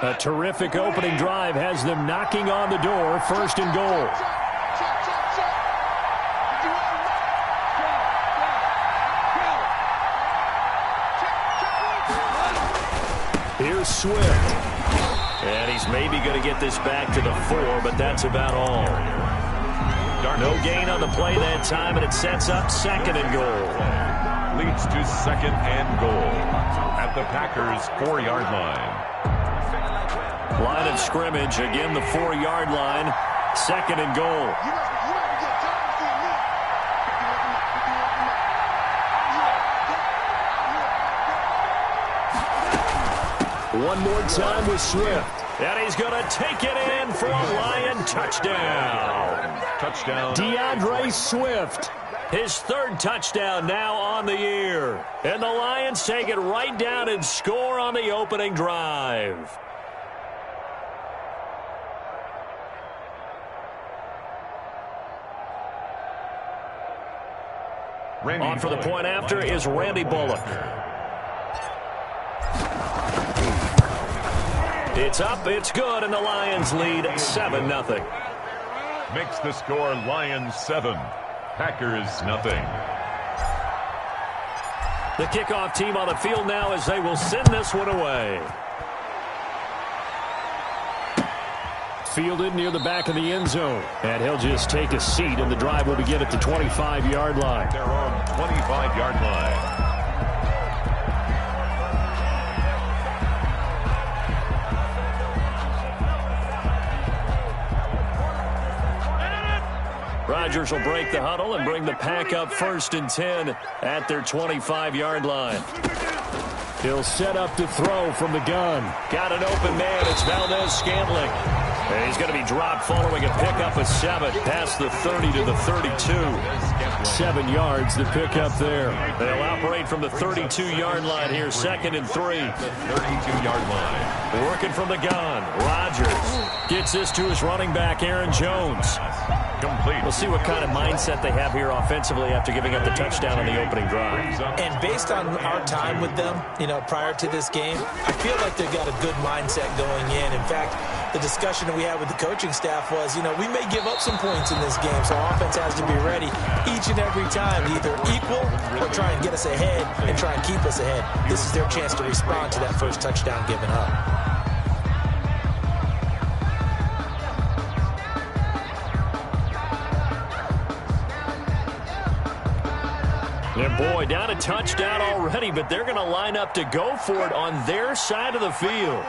A terrific opening drive has them knocking on the door, 1st and goal. Here's Swift. And he's maybe going to get this back to the 4, but that's about all. No gain on the play that time, and it sets up 2nd and goal. Leads to 2nd and goal at the Packers' 4-yard line. Line of scrimmage, again the 4-yard line, 2nd and goal. One more time with Swift. And he's going to take it in for a Lion touchdown. Touchdown. DeAndre Swift. His 3rd touchdown now on the year. And the Lions take it right down and score on the opening drive. On for the point after is Randy Bullock. It's up, it's good, and the Lions lead 7-0. Makes the score Lions 7, Packers nothing. The kickoff team on the field now as they will send this one away. Fielded near the back of the end zone. And he'll just take a seat, and the drive will begin at the 25-yard line. Their own 25-yard line. Rodgers will break the huddle and bring the pack up 1st and 10 at their 25-yard line. He'll set up to throw from the gun. Got an open man. It's Valdez-Scantling. And he's going to be dropped following a pickup of 7 past the 30 to the 32. 7 yards the pickup there. They'll operate from the 32-yard line here, 2nd and 3. The 32-yard line. Working from the gun. Rodgers gets this to his running back, Aaron Jones. Complete. We'll see what kind of mindset they have here offensively after giving up the touchdown on the opening drive. And based on our time with them, prior to this game, I feel like they've got a good mindset going in. In fact, the discussion that we had with the coaching staff was, we may give up some points in this game, so offense has to be ready each and every time to either equal or try and get us ahead and try and keep us ahead. This is their chance to respond to that first touchdown given up. And boy, down a touchdown already, but they're going to line up to go for it on their side of the field.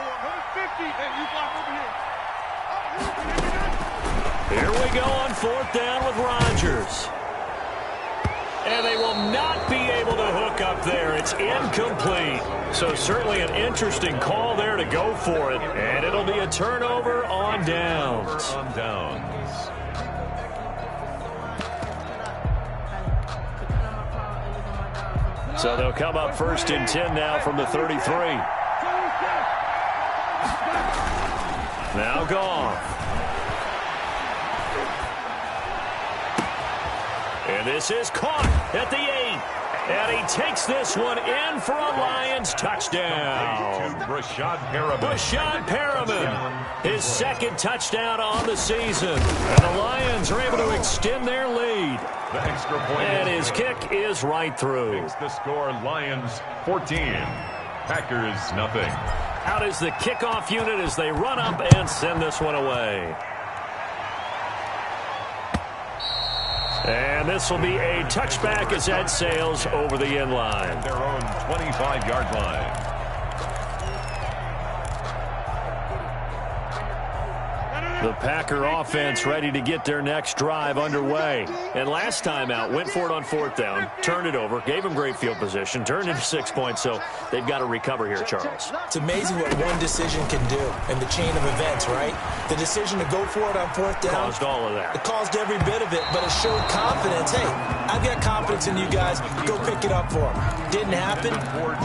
Here we go on 4th down with Rodgers. And they will not be able to hook up there. It's incomplete. So certainly an interesting call there to go for it. And it'll be a turnover on downs. On downs. So they'll come up 1st and 10 now from the 33. Now Goff. And this is caught at the 8. And he takes this one in for a Lions touchdown. Brashad Perriman. Brashad Perriman, his 2nd touchdown on the season. And the Lions are able to extend their lead. The extra point. And his kick is right through. Makes the score Lions 14, Packers nothing. Out is the kickoff unit as they run up and send this one away. And this will be a touchback as that sails over the end line. Their own 25-yard line. The Packer offense ready to get their next drive underway. And last time out, went for it on 4th down, turned it over, gave them great field position, turned into 6 points, so they've got to recover here, Charles. It's amazing what one decision can do in the chain of events, right? The decision to go for it on 4th down. Caused all of that. It caused every bit of it, but it showed confidence. Hey, I've got confidence in you guys. Go pick it up for them. Didn't happen.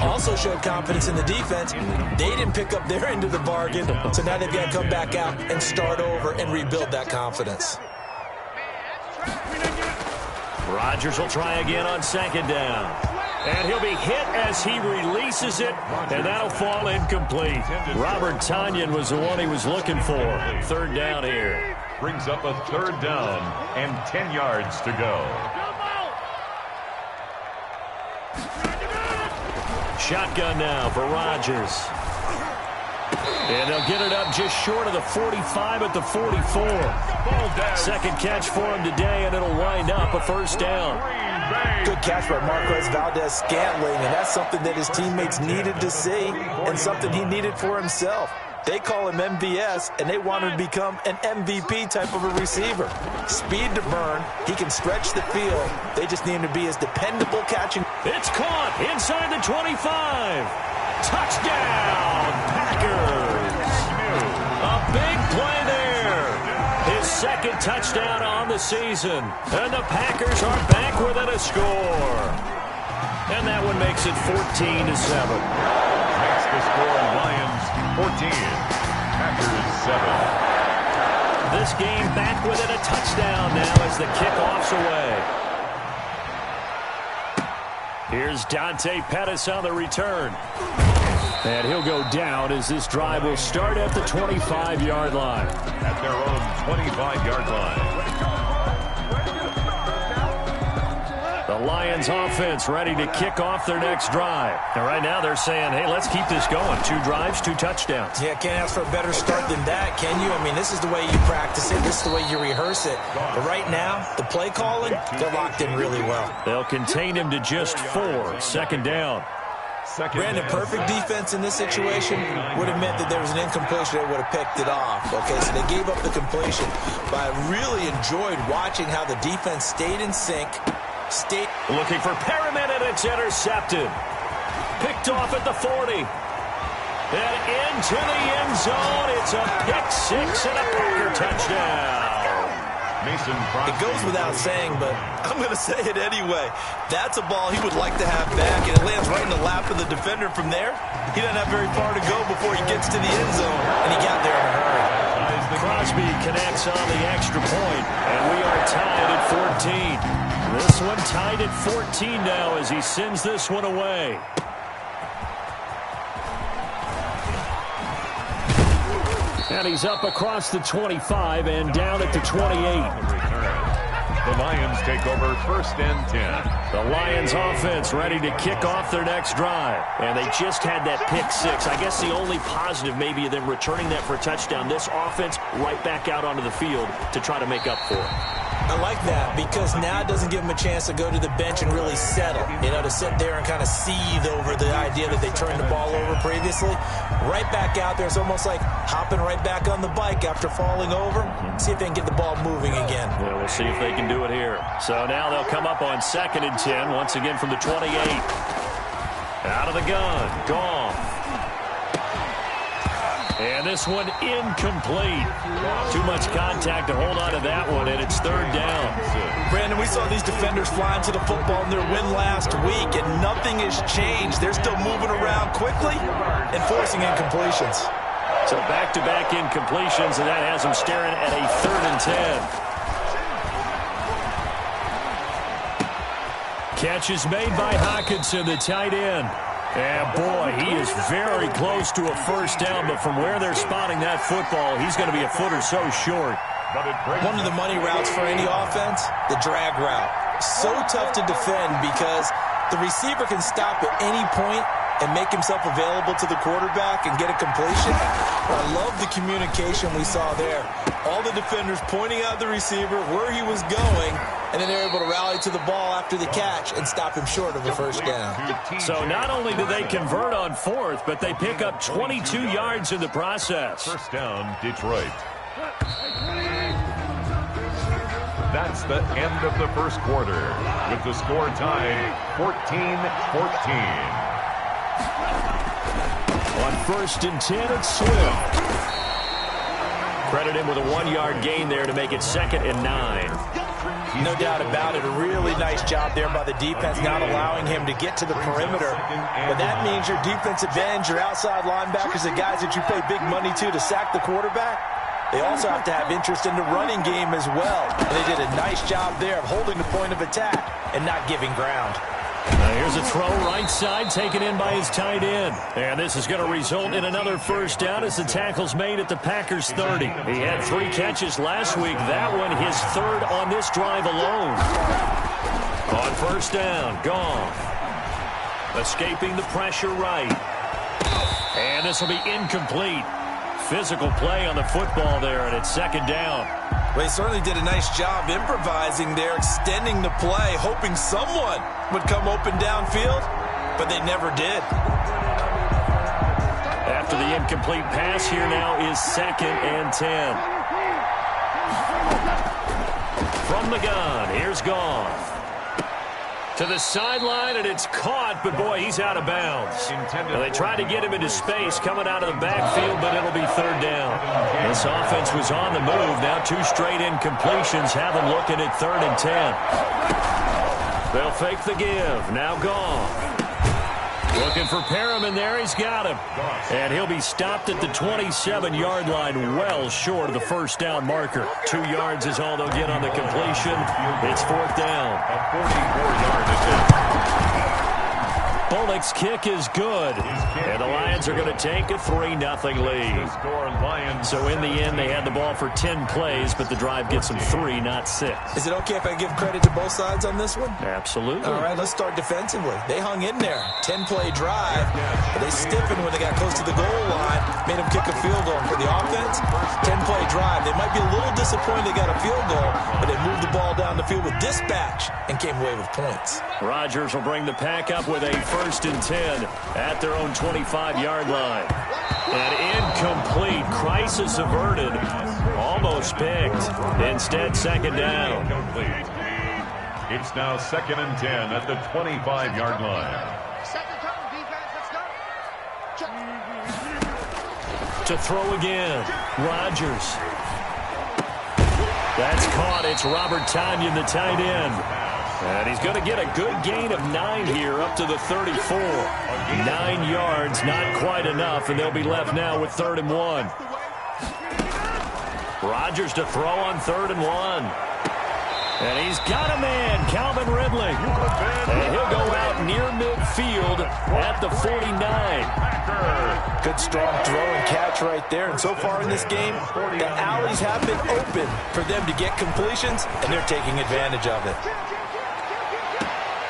Also showed confidence in the defense. They didn't pick up their end of the bargain, so now they've got to come back out and start over and rebuild that confidence. Rodgers will try again on 2nd down. And he'll be hit as he releases it, and that'll fall incomplete. Robert Tonyan was the one he was looking for. Third down here. Brings up a third down and 10 yards to go. Shotgun now for Rodgers. And they'll get it up just short of the 45 at the 44. Second catch for him today, and it'll wind up a first down. Good catch by Marquez Valdes-Scantling, and that's something that his teammates needed to see and something he needed for himself. They call him MVS, and they want him to become an MVP type of a receiver. Speed to burn. He can stretch the field. They just need him to be as dependable catching. It's caught inside the 25. Touchdown, Packers. A big play there. His second touchdown on the season. And the Packers are back within a score. And that one makes it 14-7. Makes the score Lions 14, Packers 7. This game back within a touchdown now as the kickoff's away. Here's Dante Pettis on the return. And he'll go down as this drive will start at the 25-yard line. At their own 25-yard line. The Lions offense ready to kick off their next drive. And right now they're saying, hey, let's keep this going. 2 drives, 2 touchdowns. Yeah, can't ask for a better start than that, can you? I mean, this is the way you practice it. This is the way you rehearse it. But right now, the play calling, they're locked in really well. They'll contain him to just 4. Second down. Brandon, perfect defense in this situation would have meant that there was an incompletion that would have picked it off. Okay, so they gave up the completion. But I really enjoyed watching how the defense stayed in sync. Looking for Perriman, and it's intercepted. Picked off at the 40. And into the end zone. It's a pick 6 and a Packer touchdown. It goes without saying, but I'm going to say it anyway. That's a ball he would like to have back, and it lands right in the lap of the defender from there. He doesn't have very far to go before he gets to the end zone, and he got there in a hurry. Crosby connects on the extra point, and we are tied at 14. This one tied at 14 now as he sends this one away. And he's up across the 25 and down at the 28. The Lions take over first and 10. The Lions offense ready to kick off their next drive. And they just had that pick 6. I guess the only positive maybe of them returning that for a touchdown. This offense right back out onto the field to try to make up for it. I like that because now it doesn't give them a chance to go to the bench and really settle, to sit there and kind of seethe over the idea that they turned the ball over previously. Right back out there, it's almost like hopping right back on the bike after falling over. See if they can get the ball moving again. Yeah, we'll see if they can do it here. So now they'll come up on 2nd and 10, once again from the 28. Out of the gun, Goff. And this one incomplete. Too much contact to hold on to that one, and it's 3rd down. Brandon, we saw these defenders flying to the football in their win last week, and nothing has changed. They're still moving around quickly and forcing incompletions. So back-to-back incompletions, and that has them staring at a 3rd and 10. Catch is made by Hockenson, the tight end. And, boy, he is very close to a first down, but from where they're spotting that football, he's going to be a foot or so short. One of the money routes for any offense, the drag route. So tough to defend because the receiver can stop at any point and make himself available to the quarterback and get a completion. I love the communication we saw there. All the defenders pointing out the receiver, where he was going, and then they're able to rally to the ball after the catch and stop him short of a first down. So not only do they convert on 4th, but they pick up 22 yards in the process. First down, Detroit. That's the end of the first quarter, with the score tied 14-14. On 1st and 10, it's Swift. Credit him with a 1-yard gain there to make it 2nd and 9. No doubt about it. A really nice job there by the defense, not allowing him to get to the perimeter. But that means your defensive ends, your outside linebackers, the guys that you pay big money to sack the quarterback, they also have to have interest in the running game as well. And they did a nice job there of holding the point of attack and not giving ground. Here's a throw right side taken in by his tight end. And this is going to result in another first down as the tackle's made at the Packers 30. He had 3 catches last week. That one his 3rd on this drive alone. On first down, Goff. Escaping the pressure right. And this will be incomplete. Physical play on the football there, and it's 2nd down. Well, he certainly did a nice job improvising there, extending the play, hoping someone would come open downfield, but they never did. After the incomplete pass, here now is 2nd and 10. From the gun, here's Goff. To the sideline, and it's caught, but boy, he's out of bounds. Well, they tried to get him into space coming out of the backfield, but it'll be 3rd down. This offense was on the move. Now 2 straight incompletions have them looking at 3rd and 10. They'll fake the give. Now Goff. Looking for Perriman there. He's got him. And he'll be stopped at the 27-yard line, well short of the first down marker. 2 yards is all they'll get on the completion. It's 4th down. A 44-yard attempt. Bullock's kick is good. And the Lions are going to take a 3-0 lead. So in the end, they had the ball for 10 plays, but the drive gets them 3, not 6. Is it okay if I give credit to both sides on this one? Absolutely. All right, let's start defensively. They hung in there. 10-play drive. But they stiffened when they got close to the goal line, made them kick a field goal. For the offense, 10-play drive. They might be a little disappointed they got a field goal, but they moved the ball down the field with dispatch and came away with points. Rodgers will bring the pack up with a 1st and 10 at their own 25-yard line. And incomplete. Crisis averted. Almost picked. Instead, 2nd down. It's now 2nd and 10 at the 25-yard line. To throw again. Rodgers. That's caught. It's Robert Tonyan, the tight end. And he's going to get a good gain of 9 here up to the 34. 9 yards, not quite enough, and they'll be left now with 3rd and 1. Rodgers to throw on 3rd and 1. And he's got a man, Calvin Ridley. And he'll go out near midfield at the 49. Good strong throw and catch right there. And so far in this game, the alleys have been open for them to get completions, and they're taking advantage of it.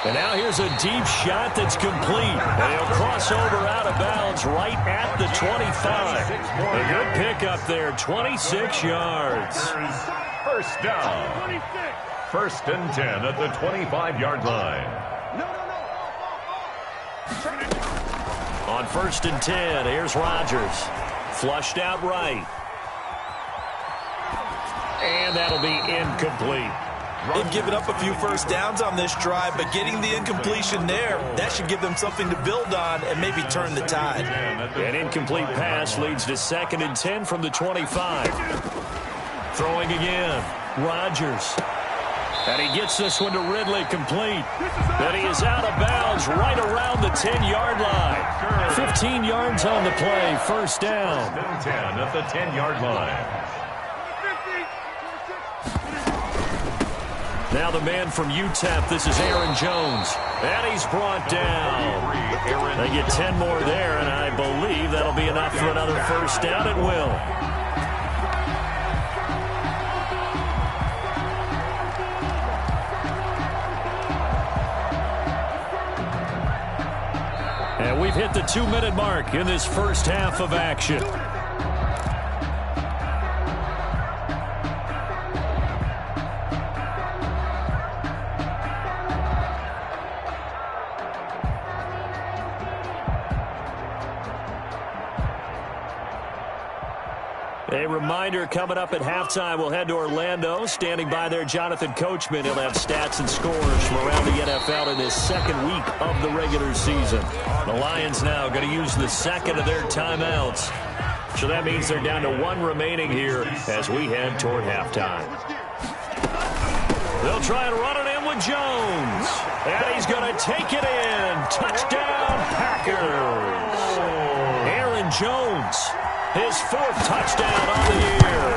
And now here's a deep shot that's complete. And he'll cross over out of bounds right at the 25. A good pickup there, 26 yards. First down. 1st and 10 at the 25-yard line. On 1st and 10, here's Rodgers. Flushed out right. And that'll be incomplete. They've given up a few first downs on this drive, but getting the incompletion there, that should give them something to build on and maybe turn the tide. An incomplete pass leads to 2nd and 10 from the 25. Throwing again, Rodgers. And he gets this one to Ridley complete. Then he is out of bounds right around the 10-yard line. 15 yards on the play, 1st down. 10 at the 10-yard line. Now the man from UTEP, this is Aaron Jones. And he's brought down. They get 10 more there, and I believe that'll be enough for another first down. It will. And we've hit the 2-minute mark in this first half of action. A reminder, coming up at halftime, we'll head to Orlando. Standing by there, Jonathan Coachman. He'll have stats and scores from around the NFL in his 2nd week of the regular season. The Lions now going to use the 2nd of their timeouts. So that means they're down to 1 remaining here as we head toward halftime. They'll try and run it in with Jones. And he's going to take it in. Touchdown, Packers. Aaron Jones. His 4th touchdown on the year.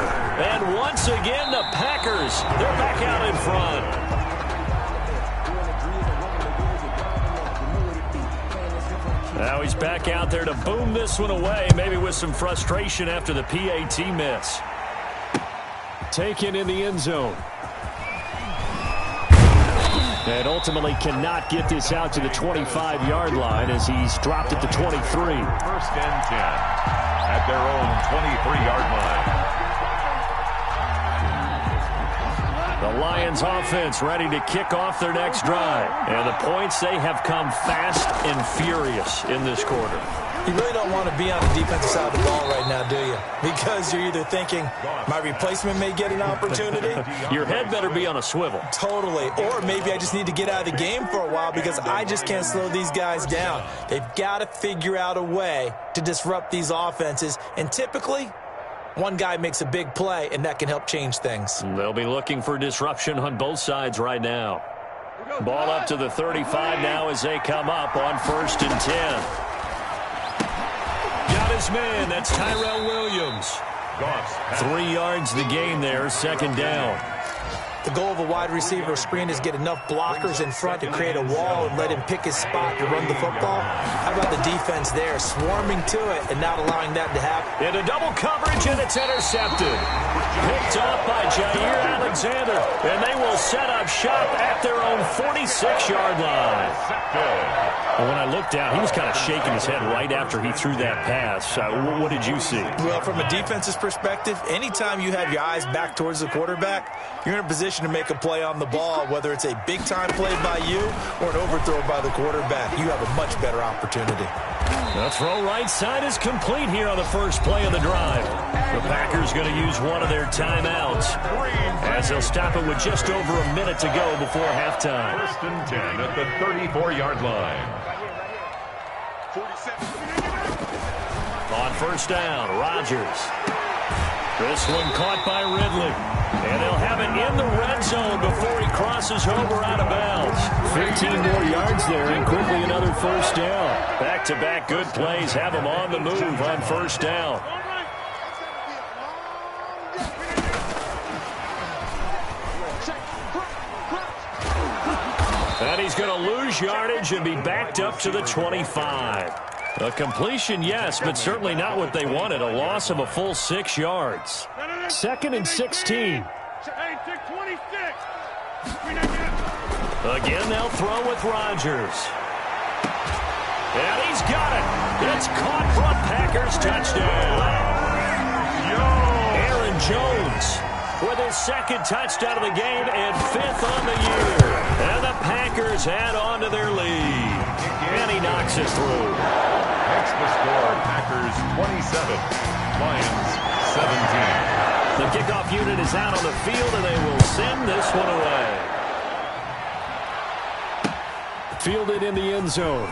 And once again, the Packers, they're back out in front. Now he's back out there to boom this one away, maybe with some frustration after the PAT miss. Taken in the end zone. And ultimately cannot get this out to the 25-yard line as he's dropped at the 23. 1st and 10 at their own 23-yard line. The Lions offense ready to kick off their next drive. And the points, they have come fast and furious in this quarter. You really don't want to be on the defensive side of the ball right now, do you? Because you're either thinking, my replacement may get an opportunity. Your head better be on a swivel. Totally. Or maybe I just need to get out of the game for a while because I just can't slow these guys down. They've got to figure out a way to disrupt these offenses. And typically, one guy makes a big play, and that can help change things. They'll be looking for disruption on both sides right now. Ball up to the 35 now as they come up on 1st and 10. Got his man. That's Tyrell Williams. 3 yards the gain there, 2nd down. The goal of a wide receiver screen is get enough blockers in front to create a wall and let him pick his spot to run the football. How about the defense there, swarming to it and not allowing that to happen? Into double coverage, and it's intercepted. Picked off by Jair Alexander, and they will set up shop at their own 46-yard line. Well, when I looked down, he was kind of shaking his head right after he threw that pass. What did you see? Well, from a defense's perspective, anytime you have your eyes back towards the quarterback, you're in a position to make a play on the ball, whether it's a big-time play by you or an overthrow by the quarterback. You have a much better opportunity. The throw right side is complete here on the first play of the drive. The Packers going to use one of their timeouts as they'll stop it with just over a minute to go before halftime. 1st and 10 at the 34-yard line. On 1st down, Rodgers. This one caught by Ridley. And they'll have it in the red zone before he crosses over out of bounds. 15 more yards there and quickly another 1st down. Back-to-back good plays have him on the move on 1st down. And he's going to lose yardage and be backed up to the 25. A completion, yes, but certainly not what they wanted. A loss of a full 6 yards. 2nd and 16. Again, they'll throw with Rodgers. And he's got it. It's caught for a Packers touchdown. Aaron Jones with his 2nd touchdown of the game and 5th on the year. And the Packers add on to their lead. And he knocks it through. Makes the score Packers 27, Lions 17. The kickoff unit is out on the field, and they will send this one away. Fielded in the end zone.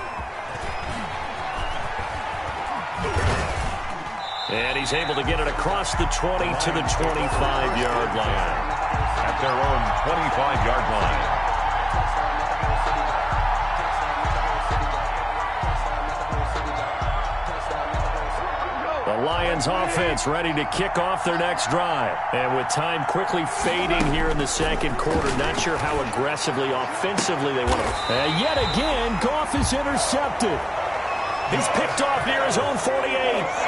And he's able to get it across the 20 to the 25-yard line. At their own 25-yard line. The Lions offense ready to kick off their next drive. And with time quickly fading here in the 2nd quarter, not sure how aggressively, offensively they want to. And yet again, Goff is intercepted. He's picked off near his own 48.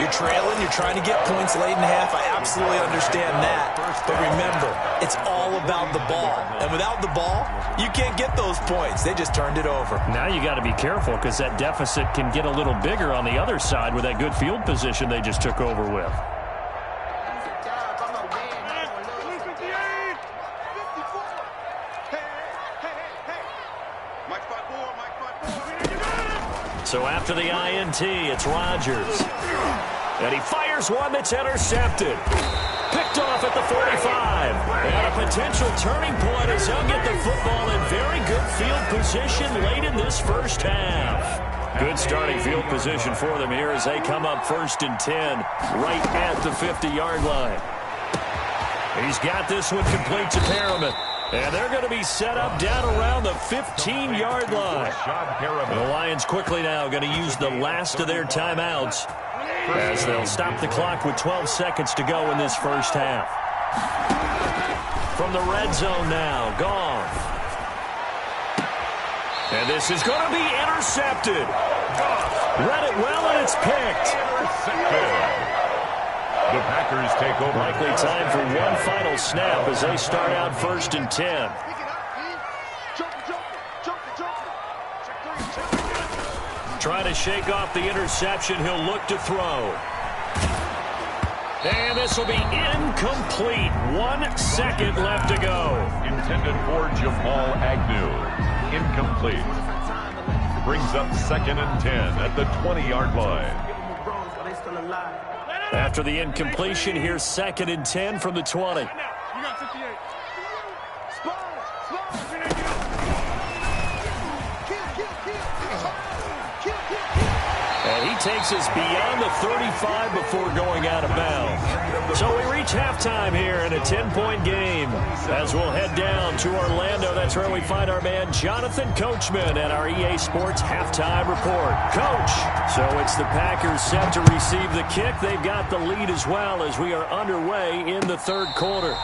You're trailing. You're trying to get points late in the half. I absolutely understand that. But remember, it's all about the ball. And without the ball, you can't get those points. They just turned it over. Now you got to be careful because that deficit can get a little bigger on the other side with that good field position they just took over with. So after the INT, it's Rodgers. And he fires one that's intercepted. Picked off at the 45. And a potential turning point as he'll get the football in very good field position late in this 1st half. Good starting field position for them here as they come up 1st and 10 right at the 50-yard line. He's got this one complete to Perriman. And they're going to be set up down around the 15-yard line. The Lions quickly now going to use the last of their timeouts as they'll stop the clock with 12 seconds to go in this 1st half. From the red zone now, Goff. And this is going to be intercepted. Goff Read it well, and it's picked. The Packers take over. Likely time for one final snap as they start out 1st and 10. Trying to shake off the interception. He'll look to throw. And this will be incomplete. 1 second left to go. Intended for Jamal Agnew. Incomplete. Brings up 2nd and 10 at the 20-yard line. After the incompletion, here's 2nd and 10 from the 20. And he takes us beyond the 35 before going out of bounds. So we reach halftime here in a 10-point game. As we'll head down to Orlando, that's where we find our man Jonathan Coachman at our EA Sports Halftime Report. Coach, so it's the Packers set to receive the kick. They've got the lead as well as we are underway in the 3rd quarter.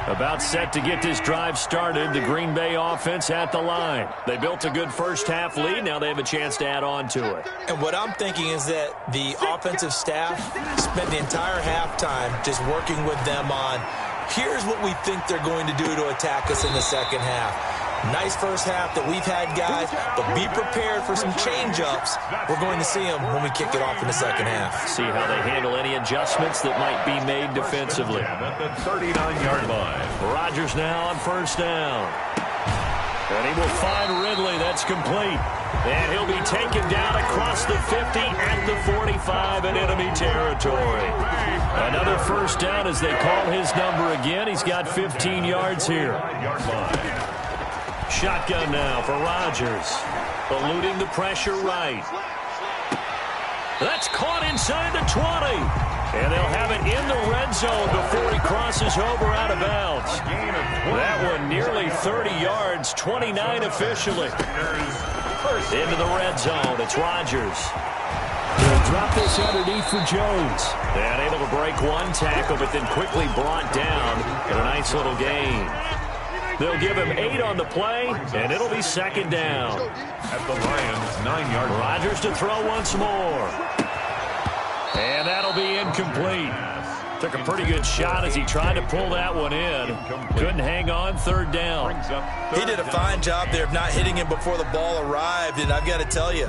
About set to get this drive started. The Green Bay offense at the line. They built a good first-half lead. Now they have a chance to add on to it. And what I'm thinking is that the offensive staff spent the entire halftime just working with them on, here's what we think they're going to do to attack us in the second half. Nice first half that we've had, guys, but be prepared for some change-ups. We're going to see them when we kick it off in the second half. See how they handle any adjustments that might be made defensively. At the 39-yard line. Rodgers now on 1st down. And he will find Ridley. That's complete. And he'll be taken down across the 50 at the 45 in enemy territory. Another 1st down as they call his number again. He's got 15 yards here. Shotgun now for Rodgers. Eluding the pressure right. That's caught inside the 20. And they'll have it in the red zone before he crosses over out of bounds. That one nearly 30 yards, 29 officially. Into the red zone, it's Rodgers. He'll drop this underneath for Jones. And able to break one tackle, but then quickly brought down in a nice little gain. They'll give him 8 on the play, and it'll be 2nd down. At the Lions' 9-yard line. Rodgers to throw once more. And that'll be incomplete. Took a pretty good shot as he tried to pull that one in. Couldn't hang on, 3rd down. He did a fine job there of not hitting him before the ball arrived, and I've got to tell you,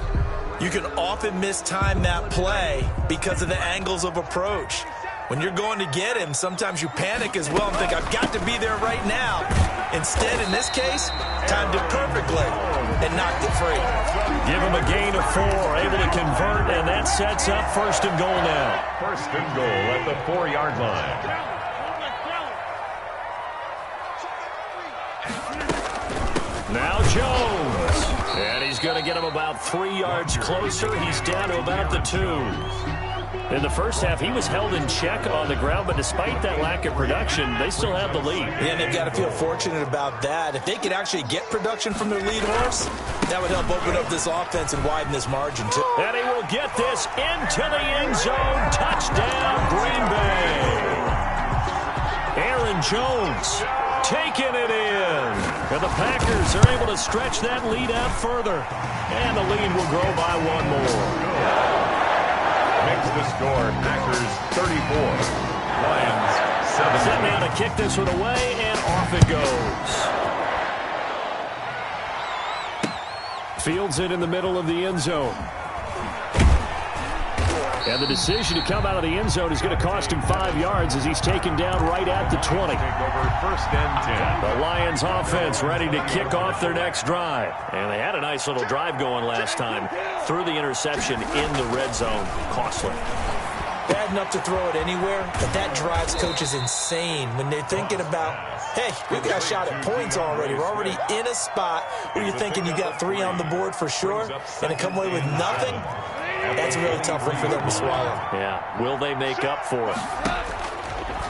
you can often mistime that play because of the angles of approach. When you're going to get him, sometimes you panic as well and think, I've got to be there right now. Instead, in this case, timed it perfectly and knocked it free. Give him a gain of 4, able to convert, and that sets up 1st and goal now. 1st and goal at the 4-yard line. Now Jones. And he's going to get him about 3 yards closer. He's down to about the 2. In the first half, he was held in check on the ground, but despite that lack of production, they still have the lead. Yeah, and they've got to feel fortunate about that. If they could actually get production from their lead horse, that would help open up this offense and widen this margin, too. And he will get this into the end zone. Touchdown, Green Bay. Aaron Jones taking it in. And the Packers are able to stretch that lead out further. And the lead will grow by 1 more. Makes the score, Packers 34, Lions 7. Set now to kick this one away, and off it goes. Fields it in the middle of the end zone. And the decision to come out of the end zone is going to cost him 5 yards as he's taken down right at the 20. Take over 1st and 10. The Lions offense ready to kick off their next drive. And they had a nice little drive going last time. Threw the interception in the red zone. Costly. Bad enough to throw it anywhere, but that drives coaches insane when they're thinking about, hey, we've got a shot at points already. We're already in a spot where you're thinking you got 3 on the board for sure, and to come away with nothing, that's a really tough one for them to swallow. Yeah, will they make up for it?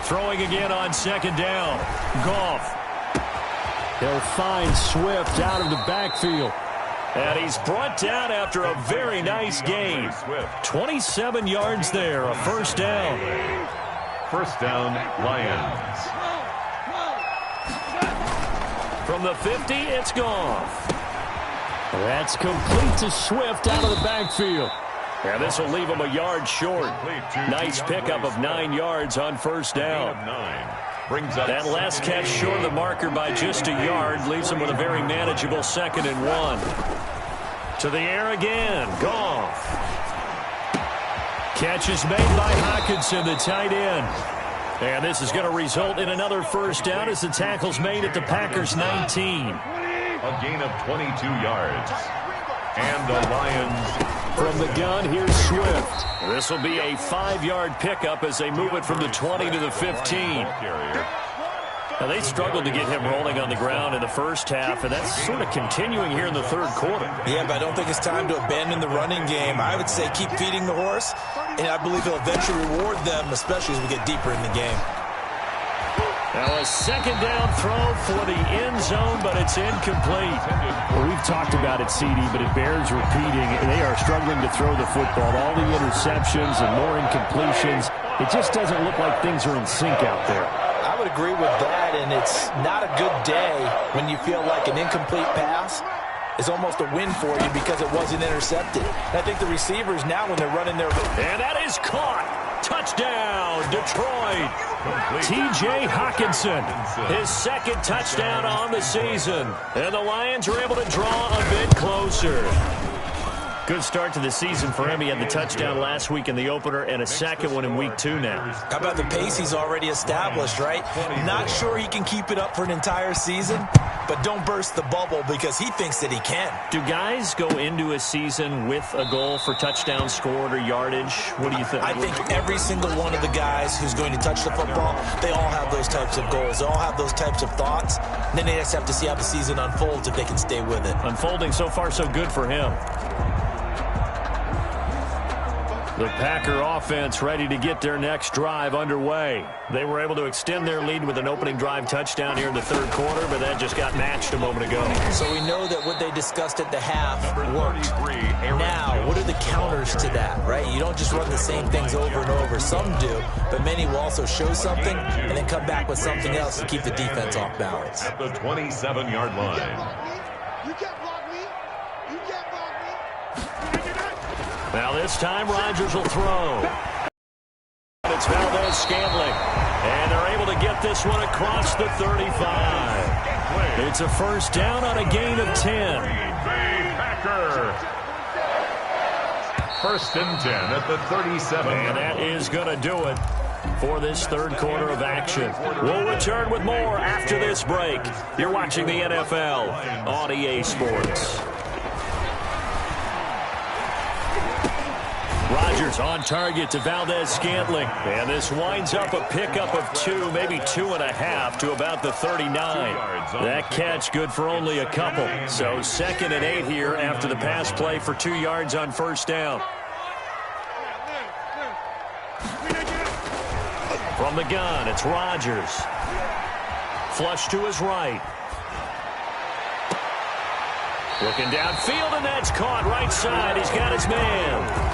Throwing again on 2nd down. Goff. He'll find Swift out of the backfield. And he's brought down after a very nice gain. 27 yards there, a 1st down. First down, Lions. From the 50, it's Goff. That's complete to Swift out of the backfield. Yeah, this will leave him a yard short. Nice pickup of 9 yards on first down. That last catch short of the marker by just a yard leaves him with a very manageable 2nd and 1. To the air again, Goff. Catch is made by Hockenson, the tight end. And this is going to result in another first down as the tackle's made at the Packers' 19. A gain of 22 yards. And the Lions. From the gun, here's Swift. This will be a 5-yard pickup as they move it from the 20 to the 15. Now, they struggled to get him rolling on the ground in the first half, and that's sort of continuing here in the third quarter. Yeah, but I don't think it's time to abandon the running game. I would say keep feeding the horse, and I believe he'll eventually reward them, especially as we get deeper in the game. Now a second down throw for the end zone, but it's incomplete. Well, we've talked about it, CD, but it bears repeating. They are struggling to throw the football. All the interceptions and more incompletions. It just doesn't look like things are in sync out there. I would agree with that, and it's not a good day when you feel like an incomplete pass is almost a win for you because it wasn't intercepted. And I think the receivers now, when they're running their... And that is caught. Touchdown, Detroit. T.J. Hockenson, his 2nd touchdown on the season. And the Lions are able to draw a bit closer. Good start to the season for him. He had the touchdown last week in the opener and a 2nd one in week 2 now. How about the pace he's already established, right? Not sure he can keep it up for an entire season, but don't burst the bubble because he thinks that he can. Do guys go into a season with a goal for touchdown scored or yardage? What do you think? I think every single one of the guys who's going to touch the football, they all have those types of goals. They all have those types of thoughts. And then they just have to see how the season unfolds if they can stay with it. Unfolding so far so good for him. The Packer offense ready to get their next drive underway. They were able to extend their lead with an opening drive touchdown here in the third quarter, but that just got matched a moment ago. So we know that what they discussed at the half worked. Now, what are the counters to that, right? You don't just run the same things over and over. Some do, but many will also show something and then come back with something else to keep the defense off balance. At the 27-yard line. Now this time, Rodgers will throw. It's Valdez-Scantling. And they're able to get this one across the 35. It's a first down on a gain of 10. Packer. First and 10 at the 37. And that is going to do it for this third quarter of action. We'll return with more after this break. You're watching the NFL on EA Sports. Rodgers on target to Valdez-Scantling. And this winds up a pickup of 2, maybe 2.5 to about the 39. That catch good for only a couple. So 2nd and 8 here after the pass play for 2 yards on first down. From the gun, it's Rodgers. Flush to his right. Looking downfield, and that's caught right side. He's got his man.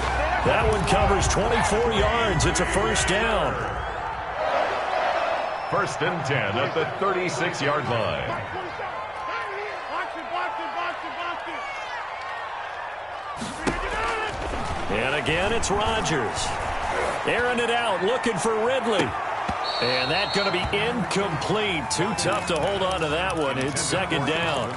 That one covers 24 yards. It's a first down. First and 10 at the 36-yard line. And again, it's Rodgers. Airing it out, looking for Ridley. And that's going to be incomplete. Too tough to hold on to that one. It's second down.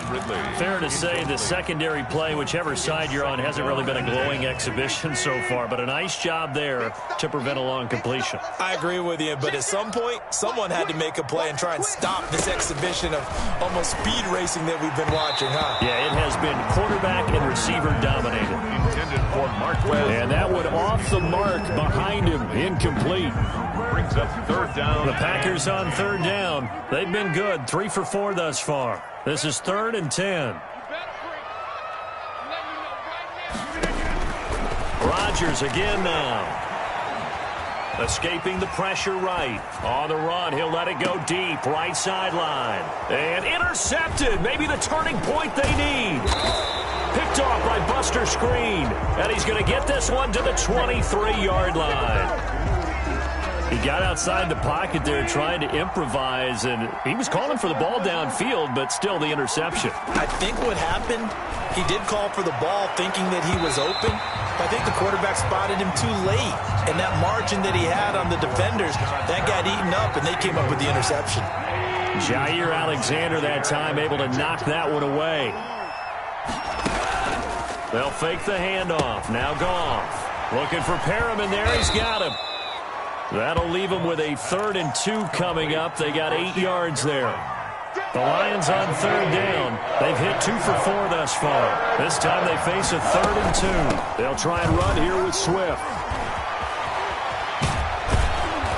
Fair to say the secondary play, whichever side you're on, hasn't really been a glowing exhibition so far. But a nice job there to prevent a long completion. I agree with you, but at some point, someone had to make a play and try and stop this exhibition of almost speed racing that we've been watching, huh? Yeah, it has been quarterback and receiver dominated. Intended for Marquez. And that one off the mark behind him. Incomplete. Brings up third down. The Packers on third down. They've been good. 3 for 4 thus far. This is 3rd and 10. Rodgers again now. Escaping the pressure right. On the run, he'll let it go deep. Right sideline. And intercepted. Maybe the turning point they need. Picked off by Buster Skrine. And he's going to get this one to the 23-yard line. He got outside the pocket there trying to improvise, and he was calling for the ball downfield, but still the interception. I think what happened, he did call for the ball thinking that he was open. I think the quarterback spotted him too late, and that margin that he had on the defenders, that got eaten up, and they came up with the interception. Jair Alexander that time able to knock that one away. They'll fake the handoff. Now Goff. Looking for Perriman there. He's got him. That'll leave them with a 3rd and 2 coming up. They got 8 yards there. The Lions on 3rd down. They've hit 2 for 4 thus far. This time they face a 3rd and 2. They'll try and run here with Swift.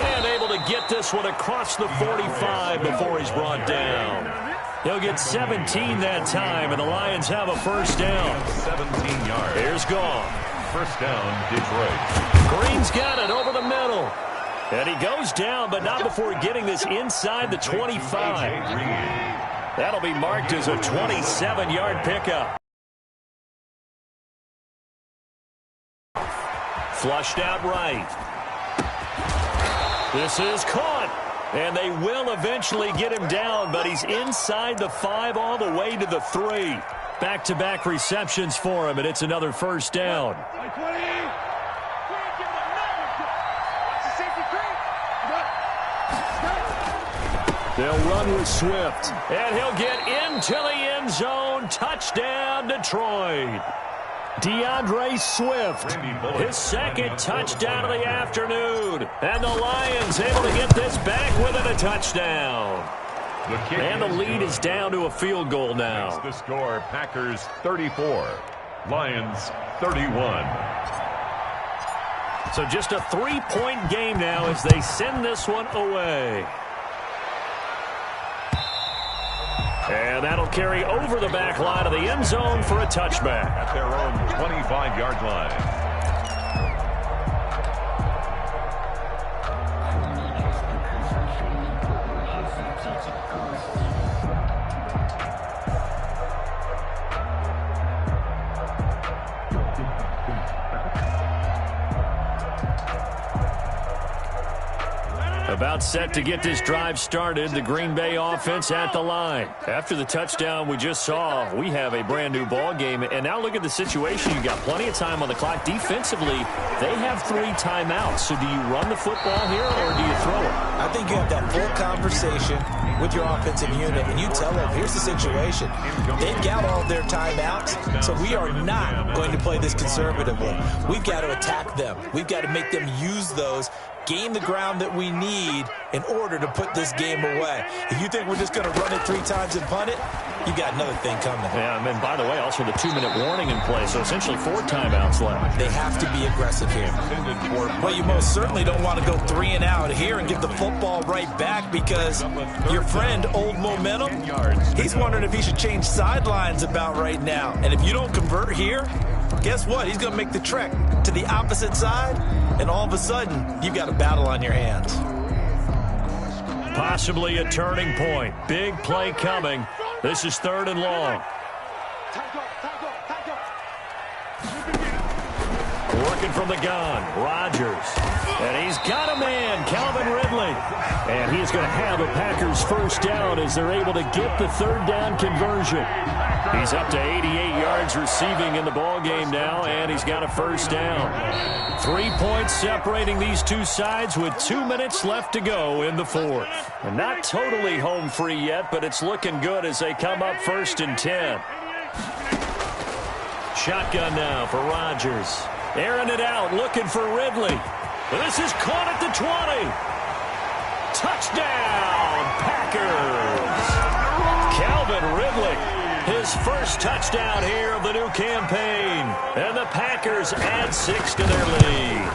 And able to get this one across the 45 before he's brought down. He'll get 17 that time, and the Lions have a 1st down. 17 yards. Here's Goff. 1st down, Detroit. Green's got it over the middle. And he goes down, but not before getting this inside the 25. That'll be marked as a 27-yard pickup. Flushed out right. This is caught. And they will eventually get him down, but he's inside the 5 all the way to the 3. Back-to-back receptions for him, and it's another 1st down. They'll run with Swift, and he'll get into the end zone. Touchdown, Detroit. DeAndre Swift, his 2nd touchdown of the afternoon. And the Lions able to get this back within a touchdown. And the lead is down to a field goal now. The score, Packers 34, Lions 31. So just a 3-point game now as they send this one away. And that'll carry over the back line of the end zone for a touchback. At their own 25-yard line. About set to get this drive started, the Green Bay offense at the line. After the touchdown we just saw, we have a brand new ball game. And now look at the situation. You got plenty of time on the clock. Defensively, they have 3 timeouts. So do you run the football here or do you throw it? I think you have that full conversation with your offensive unit, and you tell them, here's the situation. They've got all their timeouts, so we are not going to play this conservatively. We've got to attack them. We've got to make them use those, gain the ground that we need in order to put this game away. If you think we're just going to run it 3 times and punt it, you got another thing coming. Yeah, and then, by the way, also the 2-minute warning in play, so essentially 4 timeouts left. They have to be aggressive here. Well, you most certainly don't want to go 3 and out here and give the football right back, because your friend, Old Momentum, he's wondering if he should change sidelines about right now. And if you don't convert here, guess what? He's going to make the trek to the opposite side, and all of a sudden, you've got a battle on your hands. Possibly a turning point. Big play coming. This is 3rd and long. Working from the gun, Rodgers. And he's got a man, Calvin Ridley. And he's going to have a Packers 1st down as they're able to get the 3rd down conversion. He's up to 88 yards receiving in the ballgame now, and he's got a 1st down. 3 points separating these two sides with 2 minutes left to go in the 4th. And not totally home free yet, but it's looking good as they come up 1st and 10. Shotgun now for Rodgers. Airing it out, looking for Ridley. This is caught at the 20. Touchdown, Packers. Calvin Ridley, his 1st touchdown here of the new campaign. And the Packers add 6 to their lead.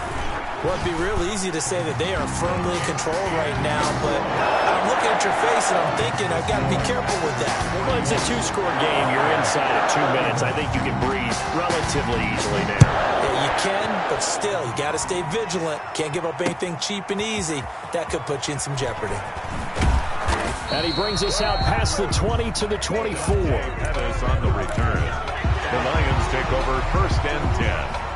Well, it'd be real easy to say that they are firmly in control right now, but I'm looking at your face and I'm thinking I've got to be careful with that. Well, it's a 2-score game. You're inside of 2 minutes. I think you can breathe relatively easily now. Yeah, you can, but still, you got to stay vigilant. Can't give up anything cheap and easy. That could put you in some jeopardy. And he brings us out past the 20 to the 24. That is on the return. The Lions take over 1st and 10.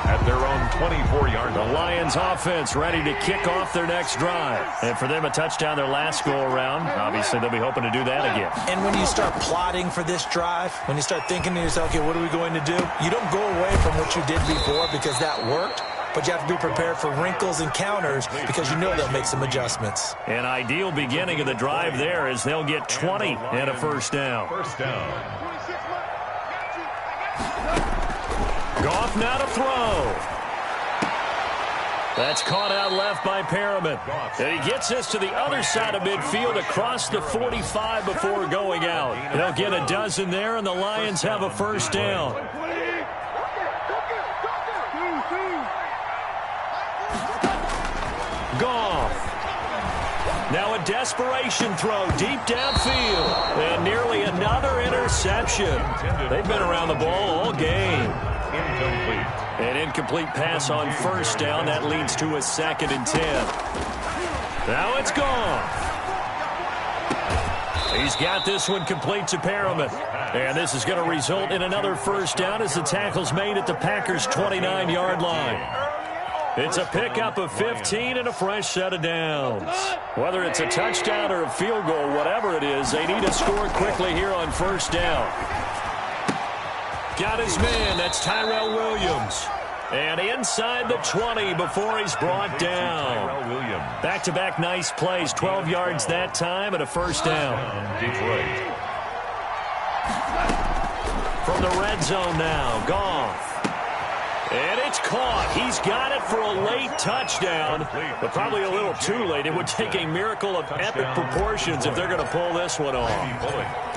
at their own 24-yard line. The Lions offense ready to kick off their next drive. And for them, a touchdown their last go-around. Obviously, they'll be hoping to do that again. And when you start plotting for this drive, when you start thinking to yourself, okay, what are we going to do? You don't go away from what you did before because that worked. But you have to be prepared for wrinkles and counters because you know they'll make some adjustments. An ideal beginning of the drive there is they'll get 20 and a first down. First down. Goff now to throw. That's caught out left by Perriman. And he gets this to the other side of midfield across the 45 before going out. They'll get a dozen there, and the Lions have a first down. Goff. Now a desperation throw deep downfield. And nearly another interception. They've been around the ball all game. Incomplete. An incomplete pass on first down. That leads to a 2nd and 10. Now it's Goff. He's got this one complete to Perriman. And this is going to result in another first down as the tackle's made at the Packers' 29-yard line. It's a pickup of 15 and a fresh set of downs. Whether it's a touchdown or a field goal, whatever it is, they need to score quickly here on first down. Got his man. That's Tyrell Williams. And inside the 20 before he's brought down. Back-to-back nice plays. 12 yards that time and a first down. Detroit. From the red zone now, Goff. And it's caught. He's got it for a late touchdown, but probably a little too late. It would take a miracle of epic proportions if they're going to pull this one off.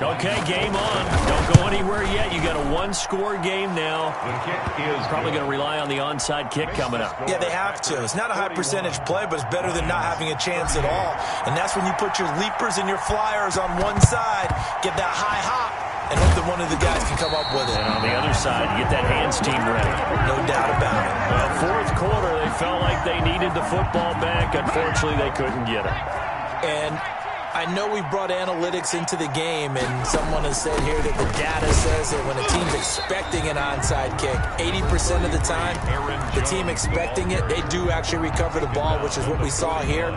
Okay, game on. Don't go anywhere yet. You got a one-score game now. The kick is probably going to rely on the onside kick coming up. Yeah, they have to. It's not a high-percentage play, but it's better than not having a chance at all. And that's when you put your leapers and your flyers on one side, get that high hop, and hope that one of the guys can come up with it. And on the other side, get that hands team ready. No doubt about it. Well, fourth quarter, they felt like they needed the football back. Unfortunately, they couldn't get it. And I know we brought analytics into the game, and someone has said here that the data says that when a team's expecting an onside kick, 80% of the time, the team expecting it, they do actually recover the ball, which is what we saw here.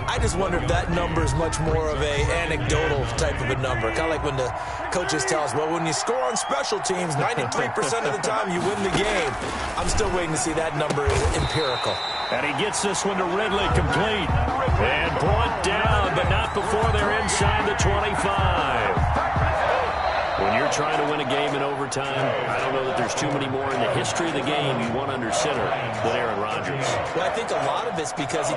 I just wonder if that number is much more of a anecdotal type of a number. Kind of like when the coaches tell us, well, when you score on special teams, 93% of the time you win the game. I'm still waiting to see that number is empirical. And he gets this one to Ridley complete. And brought down, but not before they're inside the 25. When you're trying to win a game in overtime, I don't know that there's too many more in the history of the game you want under center than Aaron Rodgers. Well, I think a lot of it's because he